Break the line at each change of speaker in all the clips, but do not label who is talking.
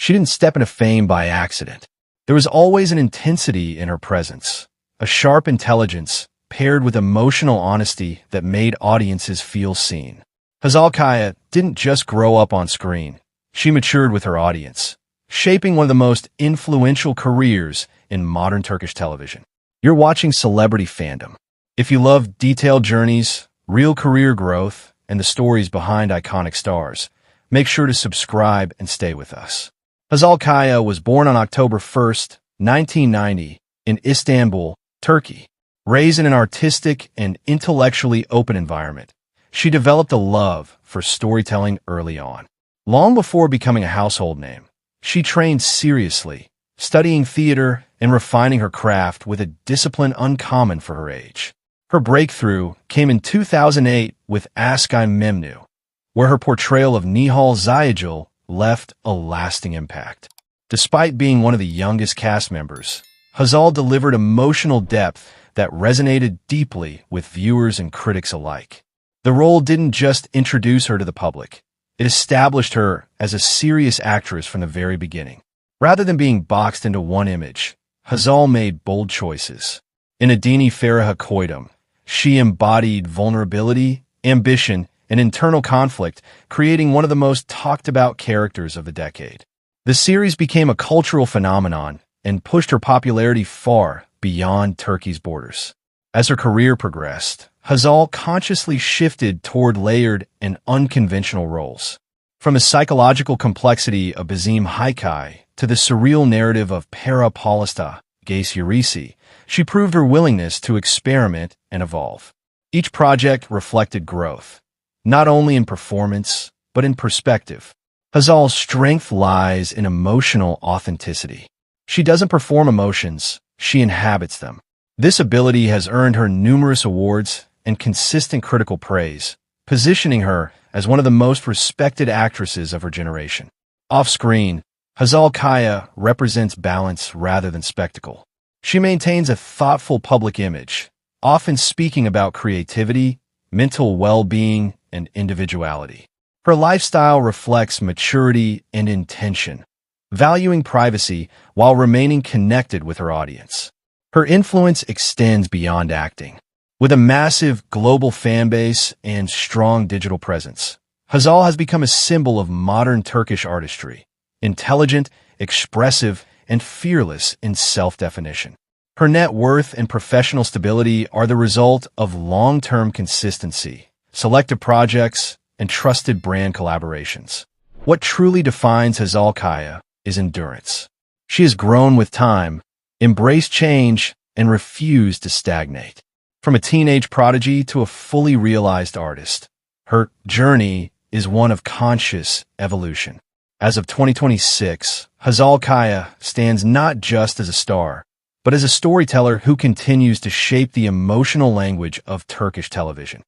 She didn't step into fame by accident. There was always an intensity in her presence, a sharp intelligence paired with emotional honesty that made audiences feel seen. Hazal Kaya didn't just grow up on screen. She matured with her audience, shaping one of the most influential careers in modern Turkish television. You're watching Celebrity Fandom. If you love detailed journeys, real career growth, and the stories behind iconic stars, make sure to subscribe and stay with us. Hazal Kaya was born on October 1st, 1990, in Istanbul, Turkey. Raised in an artistic and intellectually open environment, she developed a love for storytelling early on. Long before becoming a household name, she trained seriously, studying theater and refining her craft with a discipline uncommon for her age. Her breakthrough came in 2008 with Aşk-ı Memnu, where her portrayal of Nihal Ziyagil left a lasting impact. Despite being one of the youngest cast members, Hazal delivered emotional depth that resonated deeply with viewers and critics alike. The role didn't just introduce her to the public, it established her as a serious actress from the very beginning. Rather than being boxed into one image, Hazal made bold choices. In Adini Feraha Koydum, she embodied vulnerability, ambition, and internal conflict, creating one of the most talked-about characters of the decade. The series became a cultural phenomenon and pushed her popularity far beyond Turkey's borders. As her career progressed, Hazal consciously shifted toward layered and unconventional roles. From the psychological complexity of Bizim Hikaye to the surreal narrative of Para Paulista, Gace Yurisi, she proved her willingness to experiment and evolve. Each project reflected growth, not only in performance, but in perspective. Hazal's strength lies in emotional authenticity. She doesn't perform emotions, she inhabits them. This ability has earned her numerous awards and consistent critical praise, positioning her as one of the most respected actresses of her generation. Off-screen, Hazal Kaya represents balance rather than spectacle. She maintains a thoughtful public image, often speaking about creativity, mental well-being, and individuality. Her lifestyle reflects maturity and intention, valuing privacy while remaining connected with her audience. Her influence extends beyond acting. With a massive global fan base and strong digital presence, Hazal has become a symbol of modern Turkish artistry, intelligent, expressive, and fearless in self-definition. Her net worth and professional stability are the result of long-term consistency, selective projects, and trusted brand collaborations. What truly defines Hazal Kaya is endurance. She has grown with time, embraced change, and refused to stagnate. From a teenage prodigy to a fully realized artist, her journey is one of conscious evolution. As of 2026, Hazal Kaya stands not just as a star, but as a storyteller who continues to shape the emotional language of Turkish television.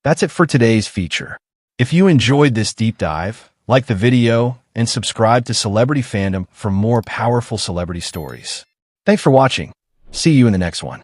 That's it for today's feature. If you enjoyed this deep dive, like the video and subscribe to Celebrity Fandom for more powerful celebrity stories. Thanks for watching. See you in the next one.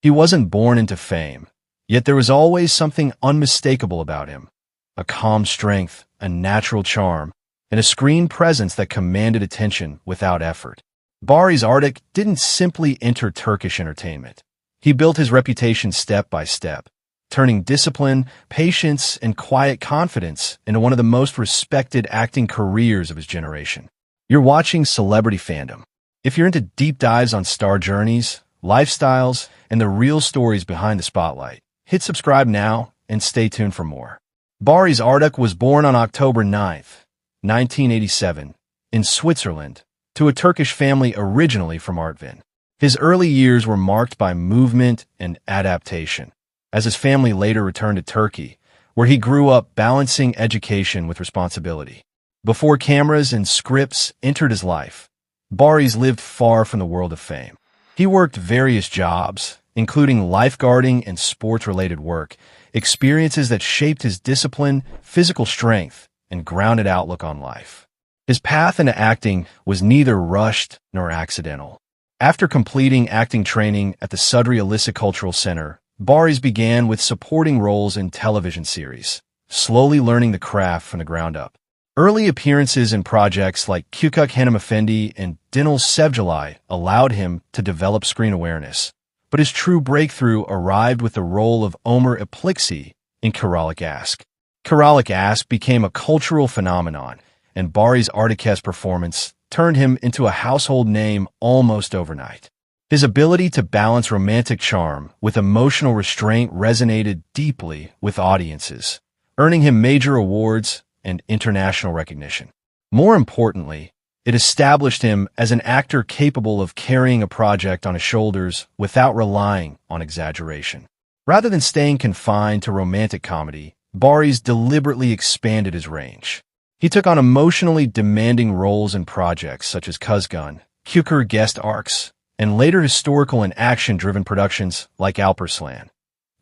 He wasn't born into fame, yet there was always something unmistakable about him. A calm strength, a natural charm, and a screen presence that commanded attention without effort. Barış Arduç didn't simply enter Turkish entertainment. He built his reputation step by step, turning discipline, patience, and quiet confidence into one of the most respected acting careers of his generation. You're watching Celebrity Fandom. If you're into deep dives on star journeys, lifestyles, and the real stories behind the spotlight, hit subscribe now and stay tuned for more. Barış Arduç was born on October 9th, 1987, in Switzerland, to a Turkish family originally from Artvin. His early years were marked by movement and adaptation, as his family later returned to Turkey, where he grew up balancing education with responsibility. Before cameras and scripts entered his life, Barış lived far from the world of fame. He worked various jobs, including lifeguarding and sports-related work, experiences that shaped his discipline, physical strength, and grounded outlook on life. His path into acting was neither rushed nor accidental. After completing acting training at the Sudri Alisa Cultural Center, Barış began with supporting roles in television series, slowly learning the craft from the ground up. Early appearances in projects like Küçük Hanımefendi and Dinle Sevgili allowed him to develop screen awareness, but his true breakthrough arrived with the role of Ömer Ipliksi in Kiralık Aşk. Kiralık Aşk became a cultural phenomenon, and Barış Arduç's performance turned him into a household name almost overnight. His ability to balance romantic charm with emotional restraint resonated deeply with audiences, earning him major awards and international recognition. More importantly, it established him as an actor capable of carrying a project on his shoulders without relying on exaggeration. Rather than staying confined to romantic comedy, Barış deliberately expanded his range. He took on emotionally demanding roles in projects such as Kuzgun, Küçük guest arcs, and later historical and action-driven productions like Alparslan,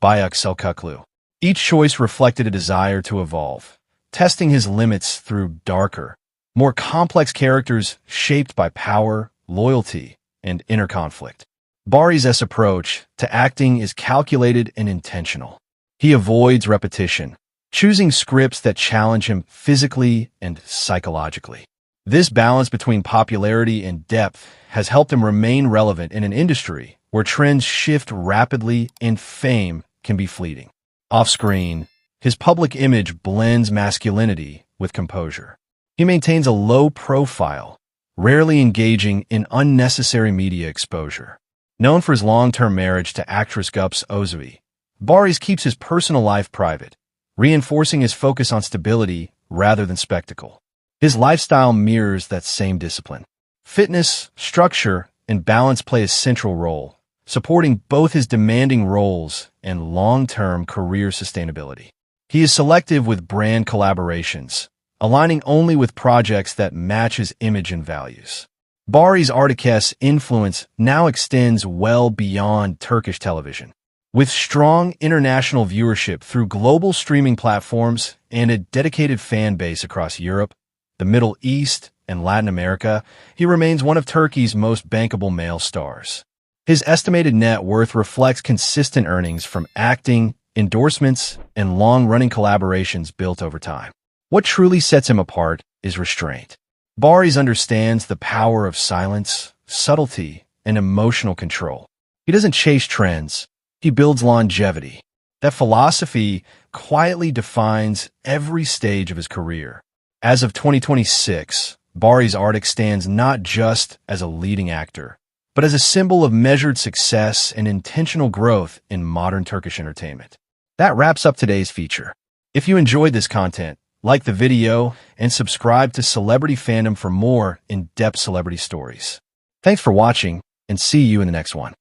Biography. Each choice reflected a desire to evolve, testing his limits through darker, more complex characters shaped by power, loyalty, and inner conflict. Barış's approach to acting is calculated and intentional. He avoids repetition, choosing scripts that challenge him physically and psychologically. This balance between popularity and depth has helped him remain relevant in an industry where trends shift rapidly and fame can be fleeting. Off-screen, his public image blends masculinity with composure. He maintains a low profile, rarely engaging in unnecessary media exposure. Known for his long-term marriage to actress Gups Özavi, Barış keeps his personal life private, reinforcing his focus on stability rather than spectacle. His lifestyle mirrors that same discipline. Fitness, structure, and balance play a central role, supporting both his demanding roles and long-term career sustainability. He is selective with brand collaborations, aligning only with projects that match his image and values. Barış Arduç's influence now extends well beyond Turkish television. With strong international viewership through global streaming platforms and a dedicated fan base across Europe, the Middle East, and Latin America, he remains one of Turkey's most bankable male stars. His estimated net worth reflects consistent earnings from acting, endorsements, and long-running collaborations built over time. What truly sets him apart is restraint. Barış understands the power of silence, subtlety, and emotional control. He doesn't chase trends. He builds longevity. That philosophy quietly defines every stage of his career. As of 2026, Barış Arduç stands not just as a leading actor, but as a symbol of measured success and intentional growth in modern Turkish entertainment. That wraps up today's feature. If you enjoyed this content, like the video and subscribe to Celebrity Fandom for more in-depth celebrity stories. Thanks for watching, and see you in the next one.